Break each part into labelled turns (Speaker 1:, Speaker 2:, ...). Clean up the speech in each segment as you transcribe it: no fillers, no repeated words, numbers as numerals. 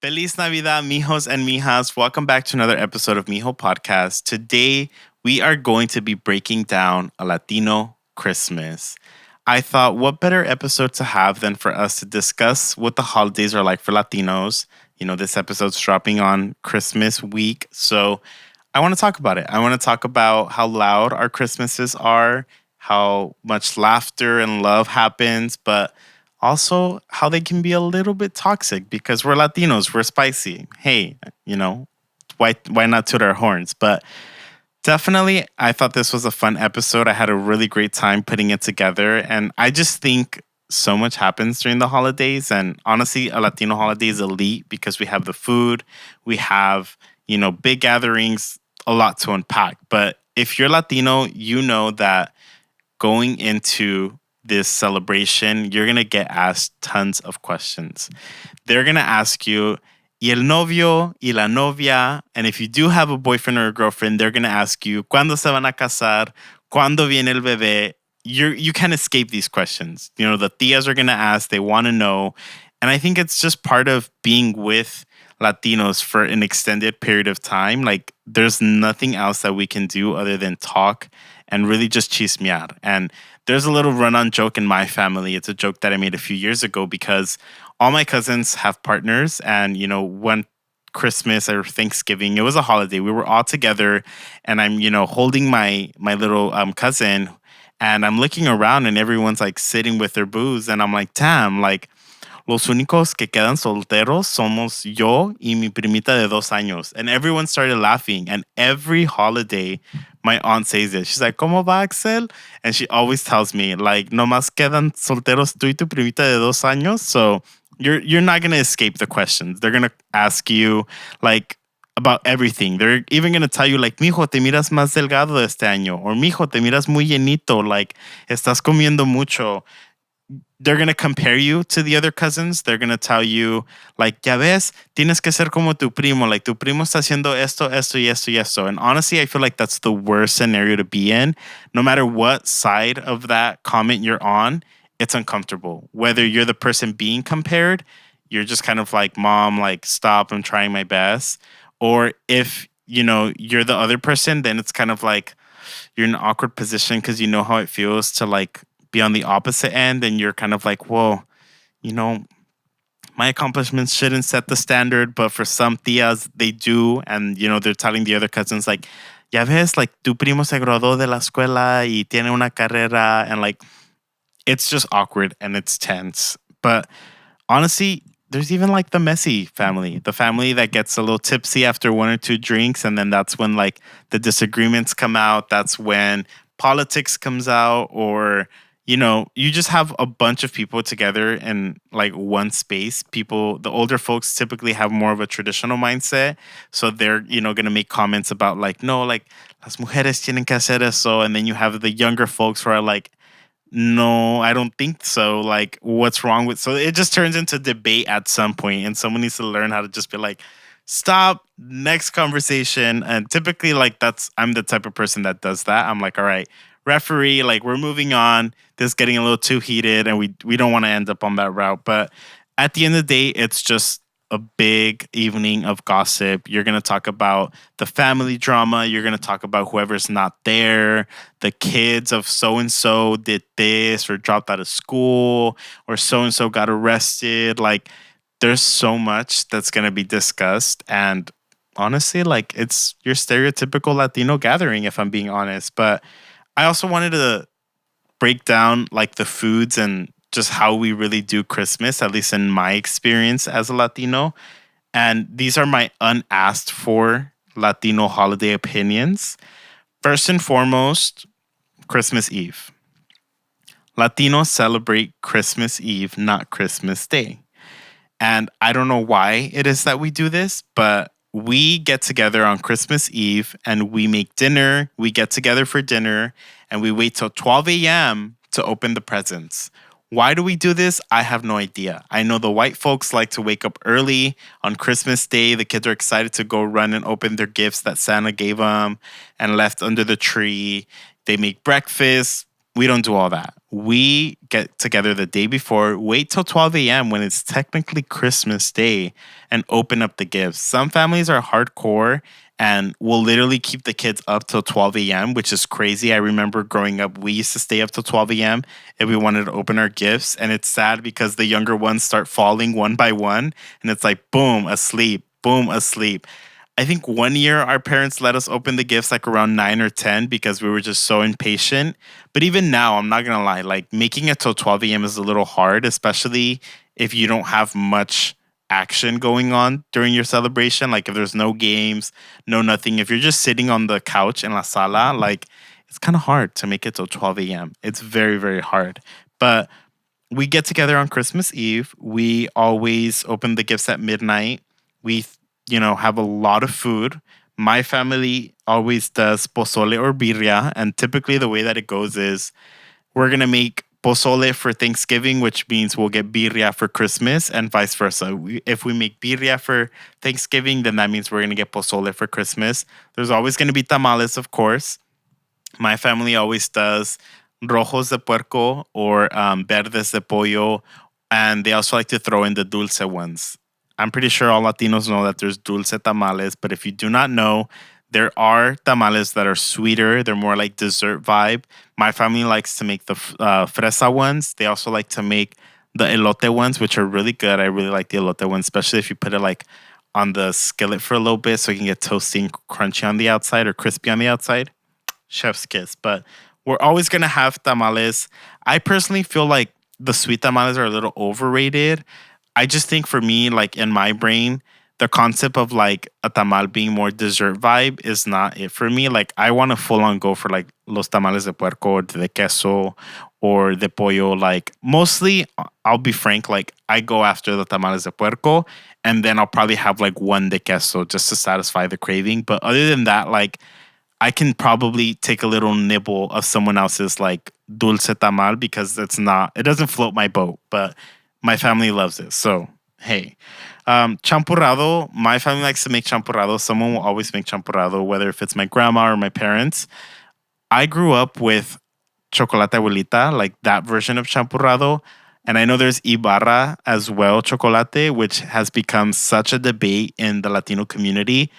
Speaker 1: Feliz Navidad, mijos and mijas. Welcome back to another episode of Mijo Podcast. Today, we are going to be breaking down a Latino Christmas. I thought, what better episode to have than for us to discuss what the holidays are like for Latinos? This episode's dropping on Christmas week. So I want to talk about it. I want to talk about how loud our Christmases are, how much laughter and love happens, but also how they can be a little bit toxic because we're Latinos, we're spicy. Hey, why not toot our horns? But definitely, I thought this was a fun episode. I had a really great time putting it together, and I just think so much happens during the holidays. And honestly, a Latino holiday is elite because we have the food, we have big gatherings, a lot to unpack. But if you're Latino, you know that going into this celebration, you're going to get asked tons of questions. They're going to ask you, y el novio, y la novia. And if you do have a boyfriend or a girlfriend, they're going to ask you, ¿cuándo se van a casar? ¿Cuándo viene el bebé? You can't escape these questions. The tias are going to ask, they want to know. And I think it's just part of being with Latinos for an extended period of time. Like, there's nothing else that we can do other than talk and really just chismear. And there's a little run-on joke in my family. It's a joke that I made a few years ago because all my cousins have partners. And, one Christmas or Thanksgiving, it was a holiday. We were all together and I'm, holding my little cousin and I'm looking around and everyone's like sitting with their booze. And I'm like, damn, like, los únicos que quedan solteros somos yo y mi primita de 2 años. And everyone started laughing. And every holiday, my aunt says this. She's like, ¿Cómo va, Axel? And she always tells me, like, nomás quedan solteros tú y tu primita de 2 años. So you're not going to escape the questions. They're going to ask you, like, about everything. They're even going to tell you, like, mijo, te miras más delgado este año. Or, mijo, te miras muy llenito. Like, estás comiendo mucho. They're going to compare you to the other cousins. They're going to tell you, like, ya ves, tienes que ser como tu primo. Like, tu primo está haciendo esto, esto, y esto, y esto. And honestly, I feel like that's the worst scenario to be in. No matter what side of that comment you're on, it's uncomfortable. Whether you're the person being compared, you're just kind of like, Mom, like, stop, I'm trying my best. Or if, you're the other person, then it's kind of like you're in an awkward position because you know how it feels to, like, be on the opposite end and you're kind of like, whoa, you know, my accomplishments shouldn't set the standard, but for some tias, they do. And, they're telling the other cousins, like, ya ves, like, tu primo se graduó de la escuela y tiene una carrera. And, like, it's just awkward and it's tense. But honestly, there's even like the messy family, the family that gets a little tipsy after one or two drinks. And then that's when, like, the disagreements come out. That's when politics comes out, or you just have a bunch of people together in like one space. The older folks typically have more of a traditional mindset. So they're, going to make comments about like, no, like, las mujeres tienen que hacer eso. And then you have the younger folks who are like, no, I don't think so. Like, what's wrong with, so it just turns into debate at some point and someone needs to learn how to just be like, stop, next conversation. And typically, like, I'm the type of person that does that. I'm like, all right, referee, like, we're moving on. This is getting a little too heated and we don't want to end up on that route. But at the end of the day, it's just a big evening of gossip. You're going to talk about the family drama. You're going to talk about whoever's not there. The kids of so and so did this or dropped out of school, or so and so got arrested. Like, there's so much that's going to be discussed. And honestly, like, it's your stereotypical Latino gathering, if I'm being honest. But I also wanted to break down like the foods and just how we really do Christmas, at least in my experience as a Latino. And these are my unasked for Latino holiday opinions. First and foremost, Christmas Eve. Latinos celebrate Christmas Eve, not Christmas Day. And I don't know why it is that we do this, but we get together on Christmas Eve and we make dinner. We get together for dinner and we wait till 12 a.m. to open the presents. Why do we do this? I have no idea. I know the white folks like to wake up early on Christmas Day. The kids are excited to go run and open their gifts that Santa gave them and left under the tree. They make breakfast. We don't do all that. We get together the day before, wait till 12 a.m. when it's technically Christmas Day, and open up the gifts. Some families are hardcore and will literally keep the kids up till 12 a.m., which is crazy. I remember growing up, we used to stay up till 12 a.m. if we wanted to open our gifts. And it's sad because the younger ones start falling one by one, and it's like, boom, asleep, boom, asleep. I think one year our parents let us open the gifts like around 9 or 10 because we were just so impatient. But even now, I'm not gonna lie, like making it till 12 a.m. is a little hard, especially if you don't have much action going on during your celebration. Like if there's no games, no nothing. If you're just sitting on the couch in la sala, like it's kind of hard to make it till 12 a.m. It's very, very hard. But we get together on Christmas Eve. We always open the gifts at midnight. We, have a lot of food. My family always does pozole or birria. And typically the way that it goes is we're going to make pozole for Thanksgiving, which means we'll get birria for Christmas and vice versa. If we make birria for Thanksgiving, then that means we're going to get pozole for Christmas. There's always going to be tamales, of course. My family always does rojos de puerco or verdes de pollo, and they also like to throw in the dulce ones. I'm pretty sure all Latinos know that there's dulce tamales, but if you do not know, there are tamales that are sweeter. They're more like dessert vibe. My family likes to make the fresa ones. They also like to make the elote ones, which are really good. I really like the elote ones, especially if you put it like on the skillet for a little bit so you can get toasty and crunchy on the outside or crispy on the outside. Chef's kiss. But we're always going to have tamales. I personally feel like the sweet tamales are a little overrated. I just think for me, like in my brain, the concept of like a tamal being more dessert vibe is not it for me. Like I want to full on go for like los tamales de puerco, or de queso, or de pollo. Like mostly, I'll be frank, like I go after the tamales de puerco, and then I'll probably have like one de queso just to satisfy the craving. But other than that, like I can probably take a little nibble of someone else's like dulce tamal because it doesn't float my boat, but my family loves it. So, hey. Champurrado, my family likes to make champurrado. Someone will always make champurrado, whether if it's my grandma or my parents. I grew up with chocolate abuelita, like that version of champurrado. And I know there's Ibarra as well, chocolate, which has become such a debate in the Latino community.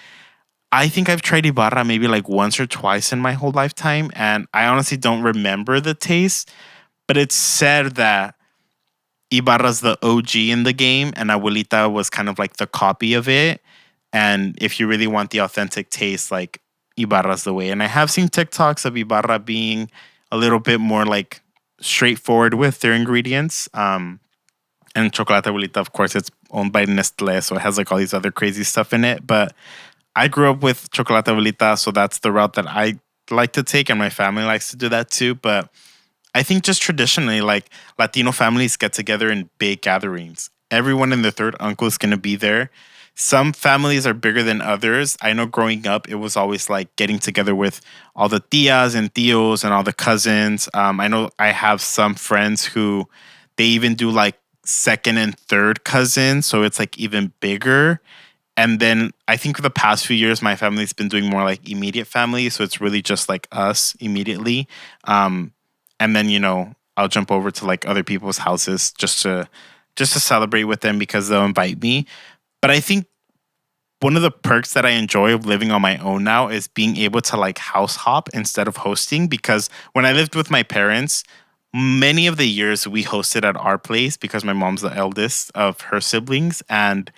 Speaker 1: I think I've tried Ibarra maybe like once or twice in my whole lifetime, and I honestly don't remember the taste. But it's said that Ibarra's the OG in the game, and Abuelita was kind of like the copy of it. And if you really want the authentic taste, like Ibarra's the way. And I have seen TikToks of Ibarra being a little bit more like straightforward with their ingredients. And Chocolate Abuelita, of course, it's owned by Nestle, so it has like all these other crazy stuff in it. But I grew up with Chocolate Abuelita, so that's the route that I like to take, and my family likes to do that too. But I think just traditionally, like Latino families get together in big gatherings. Everyone and their third uncle is going to be there. Some families are bigger than others. I know growing up, it was always like getting together with all the tias and tios and all the cousins. I know I have some friends who they even do like second and third cousins. So it's like even bigger. And then I think for the past few years, my family's been doing more like immediate family. So it's really just like us immediately. And then, I'll jump over to like other people's houses just to celebrate with them because they'll invite me. But I think one of the perks that I enjoy of living on my own now is being able to like house hop instead of hosting, because when I lived with my parents, many of the years we hosted at our place because my mom's the eldest of her siblings, and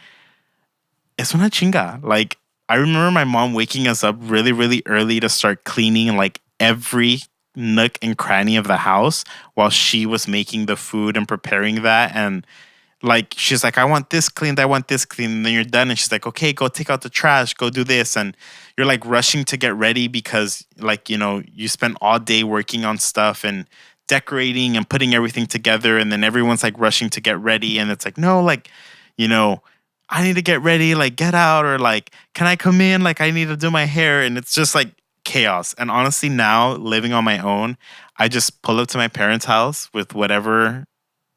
Speaker 1: it's una chinga. Like I remember my mom waking us up really, really early to start cleaning like every nook and cranny of the house while she was making the food and preparing that. And like she's like, I want this cleaned, I want this cleaned. And then you're done, and she's like, okay, go take out the trash, go do this. And you're like rushing to get ready because like, you spent all day working on stuff and decorating and putting everything together, and then everyone's like rushing to get ready, and it's like, no, like, I need to get ready, like get out, or like, can I come in? Like I need to do my hair. And it's just like chaos. And honestly, now living on my own, I just pull up to my parents' house with whatever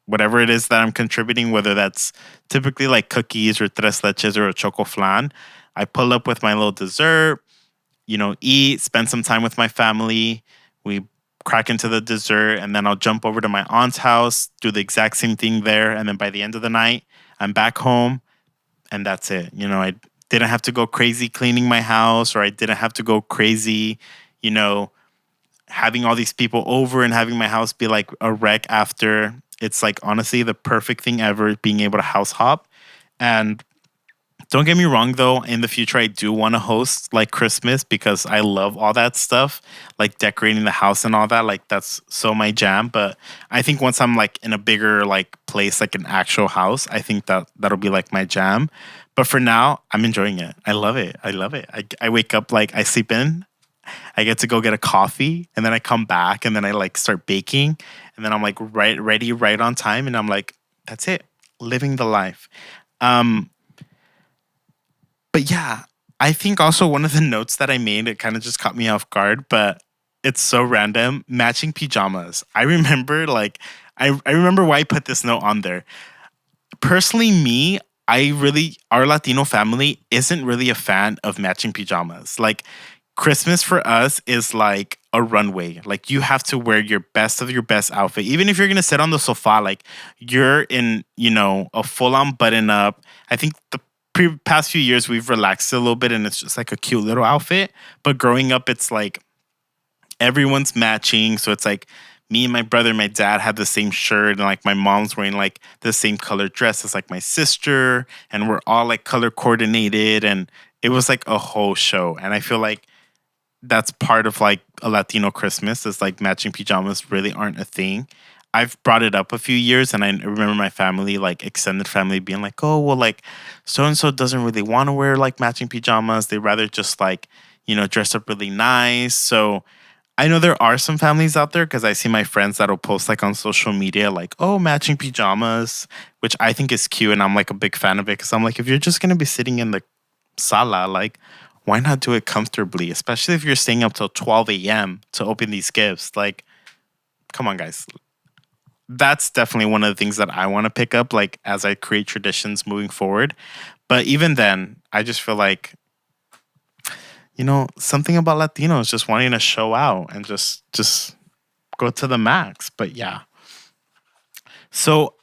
Speaker 1: it is that I'm contributing, whether that's typically like cookies or tres leches or a choco flan. I pull up with my little dessert, eat, spend some time with my family. We crack into the dessert, and then I'll jump over to my aunt's house, do the exact same thing there, and then by the end of the night, I'm back home, and that's it. I didn't have to go crazy cleaning my house, or I didn't have to go crazy, you know, having all these people over and having my house be like a wreck after. It's like honestly the perfect thing ever, being able to house hop. And don't get me wrong though, in the future I do want to host like Christmas because I love all that stuff, like decorating the house and all that. Like that's so my jam. But I think once I'm like in a bigger like place, like an actual house, I think that'll be like my jam. But for now, I'm enjoying it. I love it. I love it. I wake up, like I sleep in, I get to go get a coffee, and then I come back, and then I like start baking, and then I'm like ready right on time, and I'm like, that's it, living the life. Um, but yeah, I think also one of the notes that I made, it kind of just caught me off guard, but it's so random. Matching pajamas. I remember like I remember why I put this note on there. Personally, me, our Latino family isn't really a fan of matching pajamas. Like Christmas for us is like a runway. Like you have to wear your best of your best outfit. Even if you're gonna sit on the sofa, like you're in, a full on button up. I think the past few years we've relaxed a little bit and it's just like a cute little outfit. But growing up, it's like everyone's matching. So it's like me and my brother and my dad had the same shirt, and like my mom's wearing like the same color dress as like my sister, and we're all like color coordinated, and it was like a whole show. And I feel like that's part of like a Latino Christmas, is like matching pajamas really aren't a thing. I've brought it up a few years, and I remember my family, like extended family, being like, oh, well, like so and so doesn't really want to wear like matching pajamas. They rather just like, dress up really nice. So I know there are some families out there, because I see my friends that'll post like on social media, like, oh, matching pajamas, which I think is cute. And I'm like a big fan of it, because I'm like, if you're just going to be sitting in the sala, like, why not do it comfortably? Especially if you're staying up till 12 a.m. to open these gifts. Like, come on, guys. That's definitely one of the things that I want to pick up, like, as I create traditions moving forward. But even then, I just feel like, something about Latinos just wanting to show out and just go to the max. But yeah. So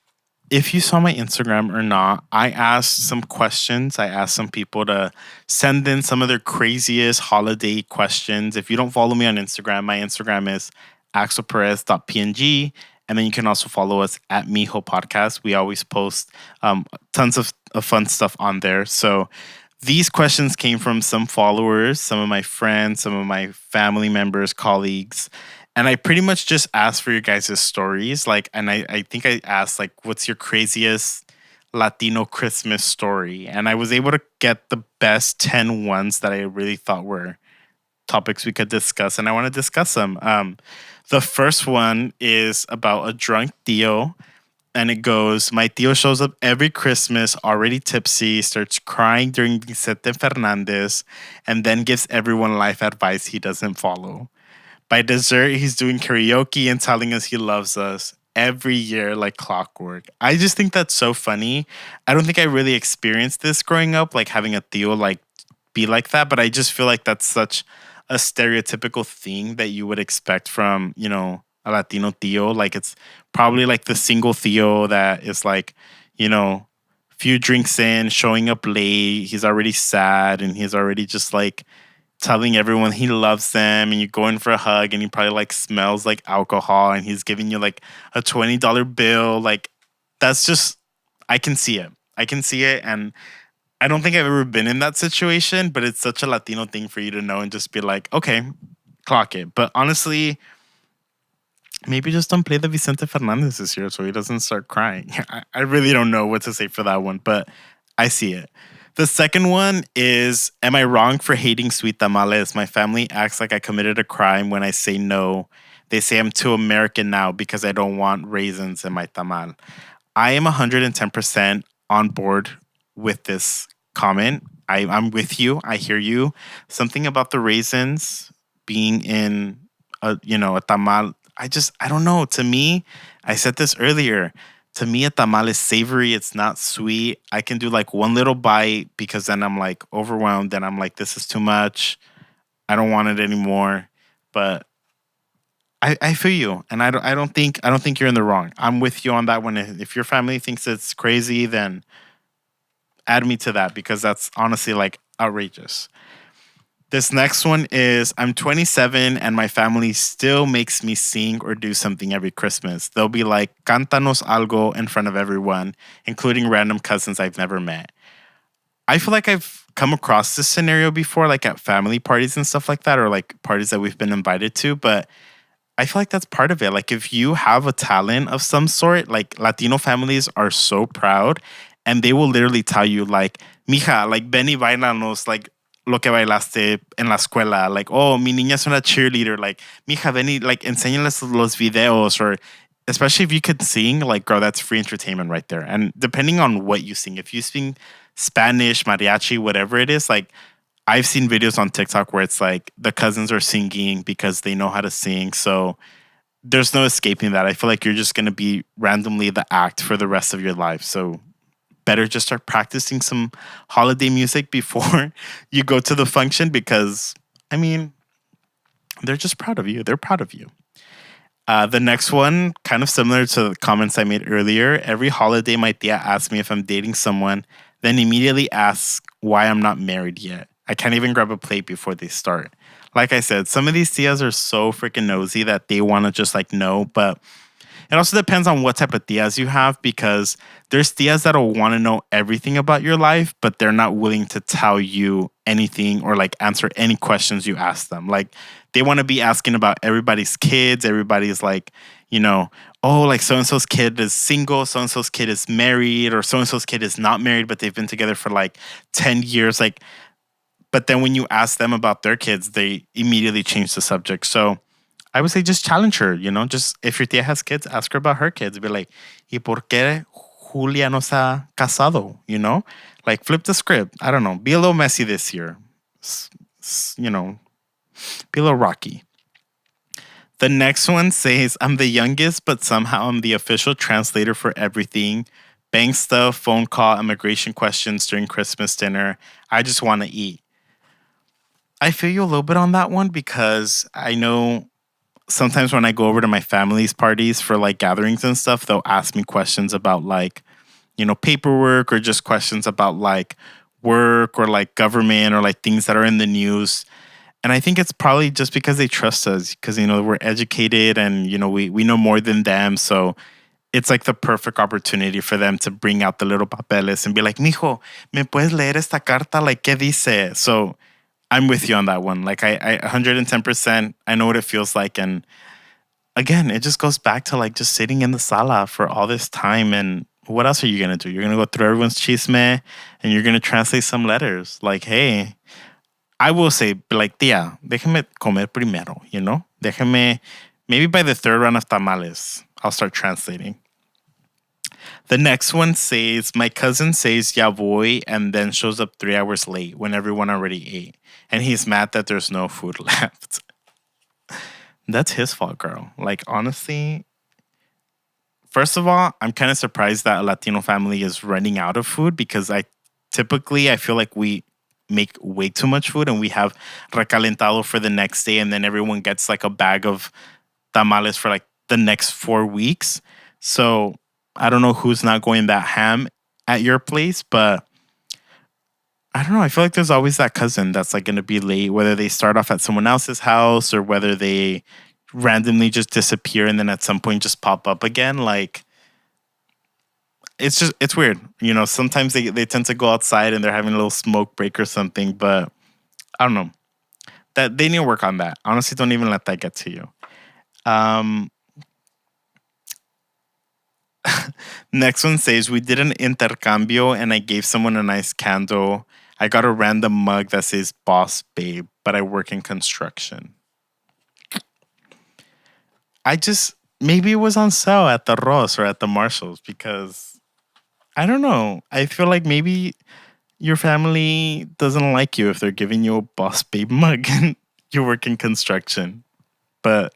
Speaker 1: if you saw my Instagram or not, I asked some questions. I asked some people to send in some of their craziest holiday questions. If you don't follow me on Instagram, my Instagram is axelperez.png. And then you can also follow us at Mijo Podcast. We always post tons of fun stuff on there. So these questions came from some followers, some of my friends, some of my family members, colleagues. And I pretty much just asked for your guys' stories. Like, and I think I asked, like, what's your craziest Latino Christmas story? And I was able to get the best 10 ones that I really thought were topics we could discuss. And I want to discuss them. The first one is about a drunk tío. And it goes, my tío shows up every Christmas already tipsy, starts crying during Vicente Fernandez, and then gives everyone life advice he doesn't follow. By dessert, he's doing karaoke and telling us he loves us every year like clockwork. I just think that's so funny. I don't think I really experienced this growing up, like having a tío like be like that, but I just feel like that's such a stereotypical thing that you would expect from, a Latino tío. Like it's probably like the single tío that is like, few drinks in, showing up late, he's already sad, and he's already just like telling everyone he loves them, and you go in for a hug, and he probably like smells like alcohol, and he's giving you like a $20 bill. Like that's just, I can see it. I can see it. And I don't think I've ever been in that situation, but it's such a Latino thing for you to know and just be like, okay, clock it. But honestly, maybe just don't play the Vicente Fernandez this year so he doesn't start crying. I really don't know what to say for that one, but I see it. The second one is, am I wrong for hating sweet tamales? My family acts like I committed a crime when I say no. They say I'm too American now because I don't want raisins in my tamal. I am 110% on board with this comment. I'm with you. I hear you. Something about the raisins being in a tamal. I don't know. To me, I said this earlier. To me, a tamal is savory. It's not sweet. I can do like one little bite because then I'm like overwhelmed. Then I'm like, this is too much. I don't want it anymore. But I feel you, and I don't think you're in the wrong. I'm with you on that one. If your family thinks it's crazy, then add me to that because that's honestly like outrageous. This next one is I'm 27 and my family still makes me sing or do something every Christmas. They'll be like, "Cántanos algo" in front of everyone, including random cousins I've never met. I feel like I've come across this scenario before, like at family parties and stuff like that, or like parties that we've been invited to, but I feel like that's part of it. Like if you have a talent of some sort, like Latino families are so proud and they will literally tell you like, "Mija, like ven y bailanos like lo que bailaste en la escuela." Like, "Oh, mi niña es una cheerleader." Like, "Mija, ven y like enséñales los videos." Or especially if you could sing, like, girl, that's free entertainment right there. And depending on what you sing, if you sing Spanish, mariachi, whatever it is, like I've seen videos on TikTok where it's like the cousins are singing because they know how to sing. So there's no escaping that. I feel like you're just going to be randomly the act for the rest of your life. So better just start practicing some holiday music before you go to the function because, I mean, they're just proud of you. They're proud of you. The next one, kind of similar to the comments I made earlier. Every holiday, my tia asks me if I'm dating someone, then immediately asks why I'm not married yet. I can't even grab a plate before they start. Like I said, some of these tias are so freaking nosy that they want to just like know, but it also depends on what type of tias you have because there's tias that'll want to know everything about your life, but they're not willing to tell you anything or like answer any questions you ask them. Like they want to be asking about everybody's kids, everybody's like, you know, oh, like so and so's kid is single, so and so's kid is married, or so and so's kid is not married, but they've been together for like 10 years. Like, but then when you ask them about their kids, they immediately change the subject. So I would say just challenge her, you know, just if your tia has kids, ask her about her kids. Be like, ¿y por qué Julia no se ha casado? You know, like flip the script. I don't know. Be a little messy this year. You know, be a little rocky. The next one says, I'm the youngest, but somehow I'm the official translator for everything. Bank stuff, phone call, immigration questions during Christmas dinner. I just want to eat. I feel you a little bit on that one because I know sometimes when I go over to my family's parties for like gatherings and stuff, they'll ask me questions about like, you know, paperwork or just questions about like work or like government or like things that are in the news. And I think it's probably just because they trust us because, you know, we're educated and, you know, we know more than them. So it's like the perfect opportunity for them to bring out the little papeles and be like, "Mijo, ¿me puedes leer esta carta? Like, ¿qué dice?" So I'm with you on that one. Like I 110%, I know what it feels like. And again, it just goes back to like just sitting in the sala for all this time. And what else are you going to do? You're going to go through everyone's chisme and you're going to translate some letters. Like, hey, I will say, like, tia, déjeme comer primero, you know? Déjeme, maybe by the third round of tamales, I'll start translating. The next one says, my cousin says ya voy and then shows up 3 hours late when everyone already ate. And he's mad that there's no food left. That's his fault, girl. Like, honestly, first of all, I'm kind of surprised that a Latino family is running out of food because I feel like we make way too much food and we have recalentado for the next day and then everyone gets like a bag of tamales for like the next 4 weeks. So I don't know who's not going that ham at your place, but I don't know. I feel like there's always that cousin that's like going to be late, whether they start off at someone else's house or whether they randomly just disappear and then at some point just pop up again. Like, it's weird. You know, sometimes they tend to go outside and they're having a little smoke break or something, but I don't know. That they need to work on that. Honestly, don't even let that get to you. Um, Next one says, we did an intercambio and I gave someone a nice candle. I got a random mug that says boss babe, but I work in construction. Maybe it was on sale at the Ross or at the Marshalls because I don't know. I feel like maybe your family doesn't like you if they're giving you a boss babe mug and you work in construction. But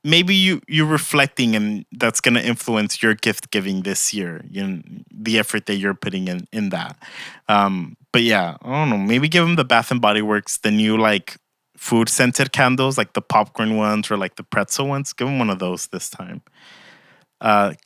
Speaker 1: maybe you're reflecting and that's going to influence your gift giving this year, you know, the effort that you're putting in that. But yeah, I don't know, maybe give them the Bath and Body Works, the new like food scented candles, like the popcorn ones or like the pretzel ones. Give them one of those this time.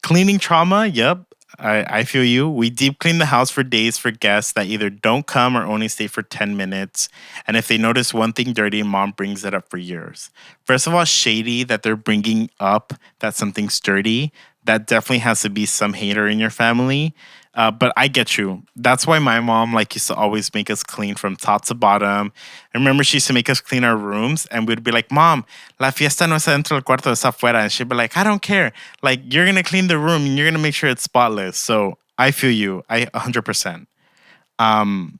Speaker 1: Cleaning trauma. Yep. I feel you. We deep clean the house for days for guests that either don't come or only stay for 10 minutes. And if they notice one thing dirty, mom brings it up for years. First of all, shady that they're bringing up that something's dirty. That definitely has to be some hater in your family. But I get you. That's why my mom like used to always make us clean from top to bottom. I remember she used to make us clean our rooms, and we'd be like, "Mom, la fiesta no está dentro del cuarto, está afuera." And she'd be like, "I don't care. Like you're gonna clean the room, and you're gonna make sure it's spotless." So I feel you. I 100%. Um,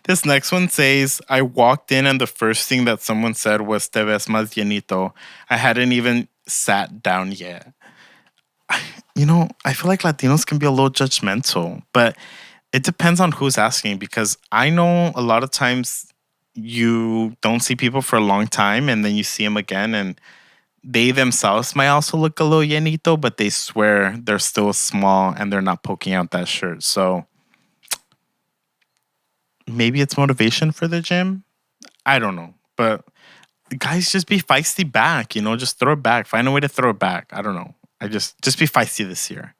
Speaker 1: this next one says, I walked in and the first thing that someone said was "Te ves más llenito." I hadn't even sat down yet. I feel like Latinos can be a little judgmental, but it depends on who's asking because I know a lot of times you don't see people for a long time and then you see them again and they themselves might also look a little llenito, but they swear they're still small and they're not poking out that shirt. So maybe it's motivation for the gym. I don't know. But guys, just be feisty back, just throw it back. Find a way to throw it back. I don't know. I just be feisty this year.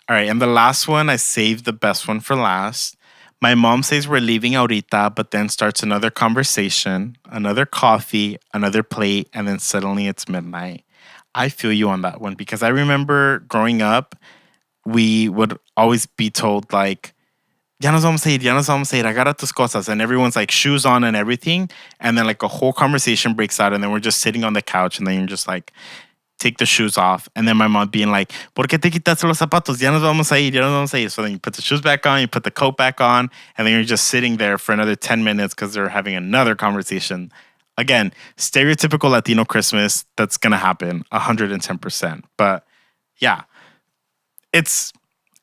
Speaker 1: All right, and the last one, I saved the best one for last. My mom says we're leaving ahorita, but then starts another conversation, another coffee, another plate, and then suddenly it's midnight. I feel you on that one because I remember growing up, we would always be told like, ya nos vamos a ir, ya nos vamos a ir, agarra tus cosas. And everyone's like shoes on and everything. And then like a whole conversation breaks out and then we're just sitting on the couch and then you're just like, take the shoes off. And then my mom being like, ¿Por qué te quitaste los zapatos? Ya nos vamos a ir, ya nos vamos a ir. So then you put the shoes back on, you put the coat back on, and then you're just sitting there for another 10 minutes because they're having another conversation. Again, stereotypical Latino Christmas, that's going to happen 110%. But yeah, it's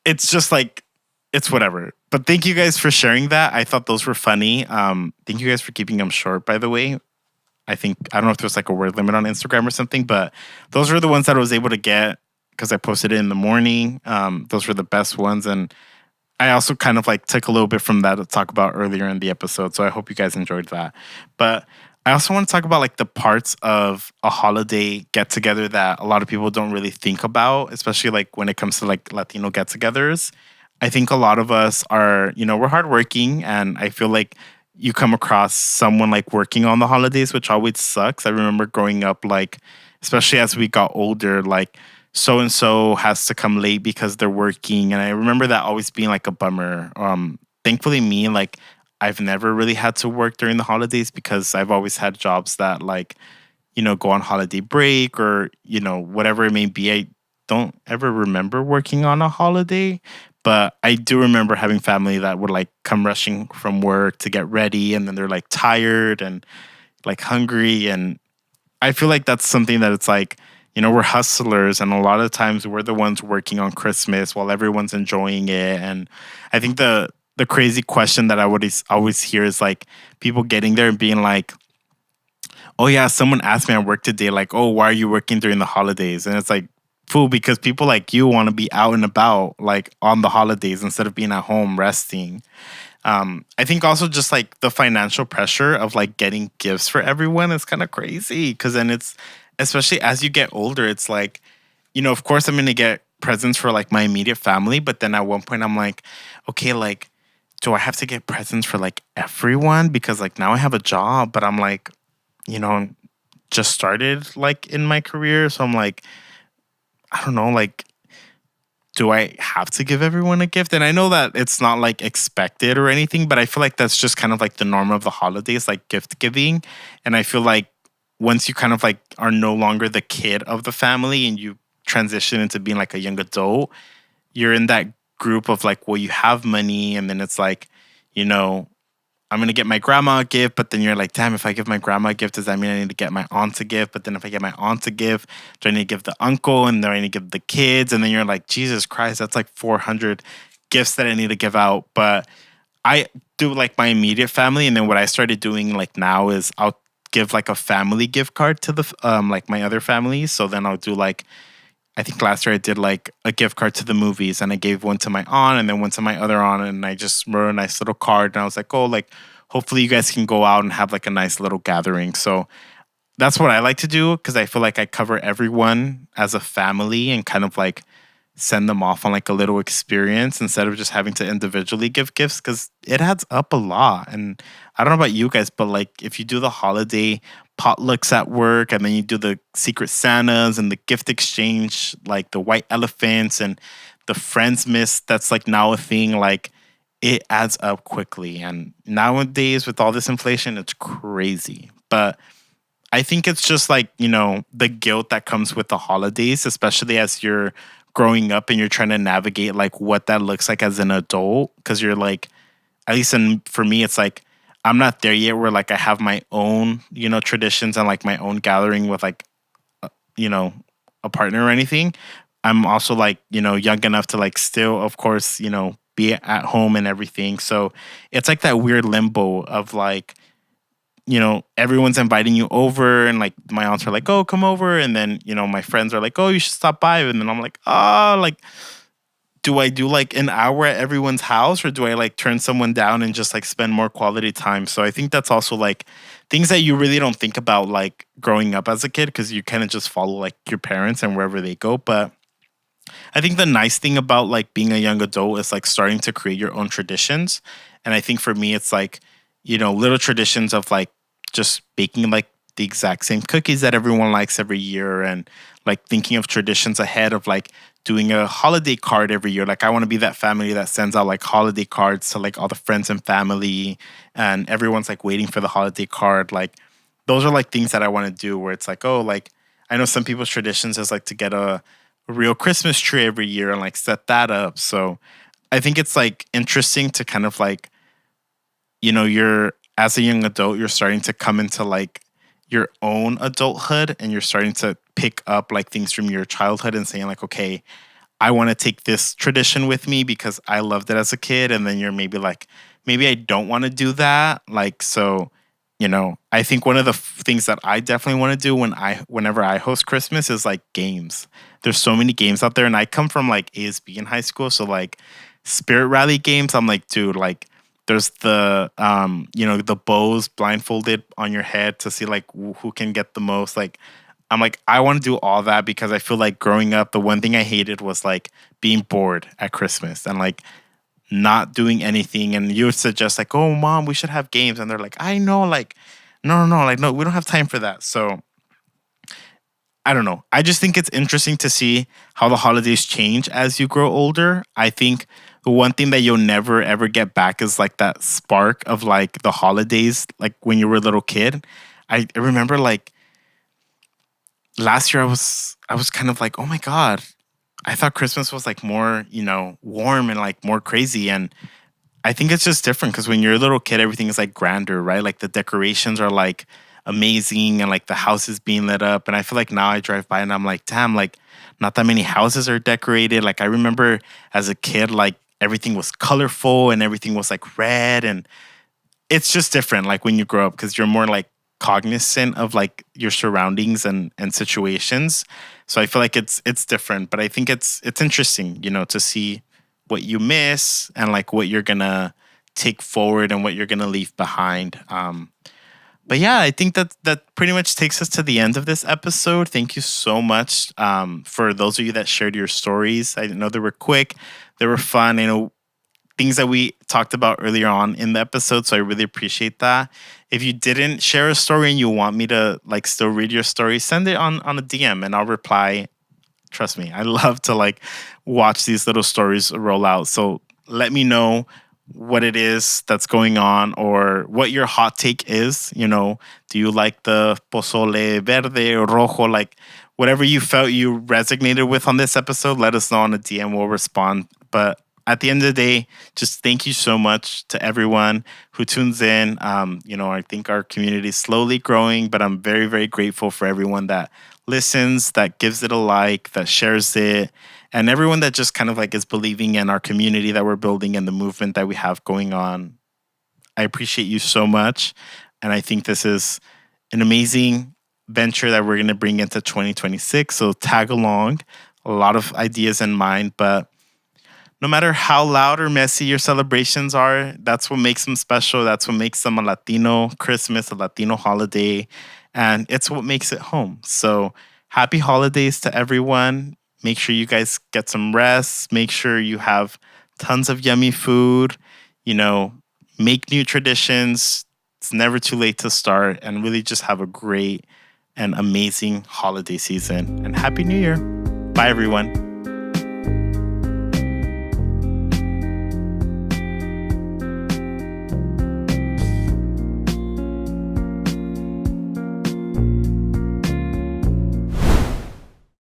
Speaker 1: just like, it's whatever. But thank you guys for sharing that. I thought those were funny. Thank you guys for keeping them short, by the way. I don't know if there's like a word limit on Instagram or something, but those were the ones that I was able to get because I posted it in the morning. Those were the best ones. And I also kind of like took a little bit from that to talk about earlier in the episode. So I hope you guys enjoyed that. But I also want to talk about like the parts of a holiday get together that a lot of people don't really think about, especially like when it comes to like Latino get togethers. I think a lot of us are, we're hardworking and I feel like you come across someone like working on the holidays, which always sucks. I remember growing up, like, especially as we got older, like so and so has to come late because they're working. And I remember that always being like a bummer. Thankfully, me, like, I've never really had to work during the holidays because I've always had jobs that, like, go on holiday break or, whatever it may be. I don't ever remember working on a holiday. But I do remember having family that would like come rushing from work to get ready and then they're like tired and like hungry. And I feel like that's something that it's like, we're hustlers and a lot of times we're the ones working on Christmas while everyone's enjoying it. And I think the crazy question that I would always hear is like people getting there and being like, oh yeah, someone asked me at work today, like, oh, why are you working during the holidays? And it's like, fool, because people like you want to be out and about like on the holidays instead of being at home resting. I think also just like the financial pressure of like getting gifts for everyone is kind of crazy because then it's, especially as you get older, it's like, of course I'm going to get presents for like my immediate family. But then at one point I'm like, okay, like, do I have to get presents for like everyone? Because like now I have a job, but I'm like, just started like in my career. So I'm like, I don't know, like, do I have to give everyone a gift? And I know that it's not like expected or anything, but I feel like that's just kind of like the norm of the holidays, like gift giving. And I feel like once you kind of like are no longer the kid of the family and you transition into being like a young adult, you're in that group of like, well, you have money. And then it's like, I'm going to get my grandma a gift, but then you're like, damn, if I give my grandma a gift, does that mean I need to get my aunt a gift? But then if I get my aunt a gift, do I need to give the uncle and then I need to give the kids? And then you're like, Jesus Christ, that's like 400 gifts that I need to give out. But I do like my immediate family. And then what I started doing like now is I'll give like a family gift card to the, like my other family. So then I'll do like, I think last year I did like a gift card to the movies and I gave one to my aunt and then one to my other aunt and I just wrote a nice little card and I was like, oh, like, hopefully you guys can go out and have like a nice little gathering. So that's what I like to do because I feel like I cover everyone as a family and kind of like send them off on like a little experience instead of just having to individually give gifts because it adds up a lot. And I don't know about you guys, but like if you do the holiday potlucks at work and then you do the secret Santas and the gift exchange, like the white elephants and the friends miss that's like now a thing, like it adds up quickly. And nowadays with all this inflation, it's crazy. But I think it's just like, the guilt that comes with the holidays, especially as you're growing up and you're trying to navigate like what that looks like as an adult. Cause you're like, at least for me, it's like, I'm not there yet where like I have my own, traditions and like my own gathering with like, you know, a partner or anything. I'm also like, young enough to like still, of course, be at home and everything. So it's like that weird limbo of like, everyone's inviting you over and like my aunts are like, oh, come over. And then, my friends are like, oh, you should stop by. And then I'm like, oh, like, do I do like an hour at everyone's house or do I like turn someone down and just like spend more quality time? So I think that's also like things that you really don't think about like growing up as a kid because you kind of just follow like your parents and wherever they go. But I think the nice thing about like being a young adult is like starting to create your own traditions. And I think for me, it's like, little traditions of like just baking like the exact same cookies that everyone likes every year and like thinking of traditions ahead of like doing a holiday card every year. Like I want to be that family that sends out like holiday cards to like all the friends and family and everyone's like waiting for the holiday card. Like those are like things that I want to do where it's like, oh, like I know some people's traditions is like to get a real Christmas tree every year and like set that up. So I think it's like interesting to kind of like, you're as a young adult, you're starting to come into like your own adulthood and you're starting to pick up like things from your childhood and saying like, okay, I want to take this tradition with me because I loved it as a kid. And then you're maybe like, maybe I don't want to do that. Like, so, I think one of the things that I definitely want to do whenever I host Christmas is like games. There's so many games out there and I come from like ASB in high school. So like spirit rally games, I'm like, dude, like there's the, the bows blindfolded on your head to see like who can get the most. Like, I'm like, I want to do all that because I feel like growing up, the one thing I hated was like being bored at Christmas and like not doing anything. And you would suggest like, oh, mom, we should have games. And they're like, I know, like, no, like, no, we don't have time for that. So I don't know. I just think it's interesting to see how the holidays change as you grow older. I think the one thing that you'll never ever get back is like that spark of like the holidays, like when you were a little kid. I remember like last year I was kind of like, oh my God, I thought Christmas was like more, warm and like more crazy. And I think it's just different because when you're a little kid, everything is like grander, right? Like the decorations are like amazing and like the house is being lit up. And I feel like now I drive by and I'm like, damn, like not that many houses are decorated. Like I remember as a kid, like everything was colorful and everything was like red. And it's just different like when you grow up because you're more like cognizant of like your surroundings and situations. So I feel like it's different, but I think it's interesting, to see what you miss and like what you're gonna take forward and what you're gonna leave behind. But yeah, I think that pretty much takes us to the end of this episode. Thank you so much for those of you that shared your stories. I know they were quick, they were fun. I know things that we talked about earlier on in the episode, so I really appreciate that. If you didn't share a story and you want me to like still read your story, send it on a DM and I'll reply. Trust me, I love to like watch these little stories roll out. So let me know what it is that's going on or what your hot take is. Do you like the pozole verde or rojo? Like whatever you felt you resonated with on this episode, let us know on a DM. We'll respond. But at the end of the day, just thank you so much to everyone who tunes in. I think our community is slowly growing, but I'm very, very grateful for everyone that listens, that gives it a like, that shares it, and everyone that just kind of like is believing in our community that we're building and the movement that we have going on. I appreciate you so much. And I think this is an amazing venture that we're going to bring into 2026. So tag along, a lot of ideas in mind, but no matter how loud or messy your celebrations are, that's what makes them special. That's what makes them a Latino Christmas, a Latino holiday, and it's what makes it home. So happy holidays to everyone. Make sure you guys get some rest. Make sure you have tons of yummy food. You know, make new traditions. It's never too late to start, and really just have a great and amazing holiday season. And Happy New Year. Bye, everyone.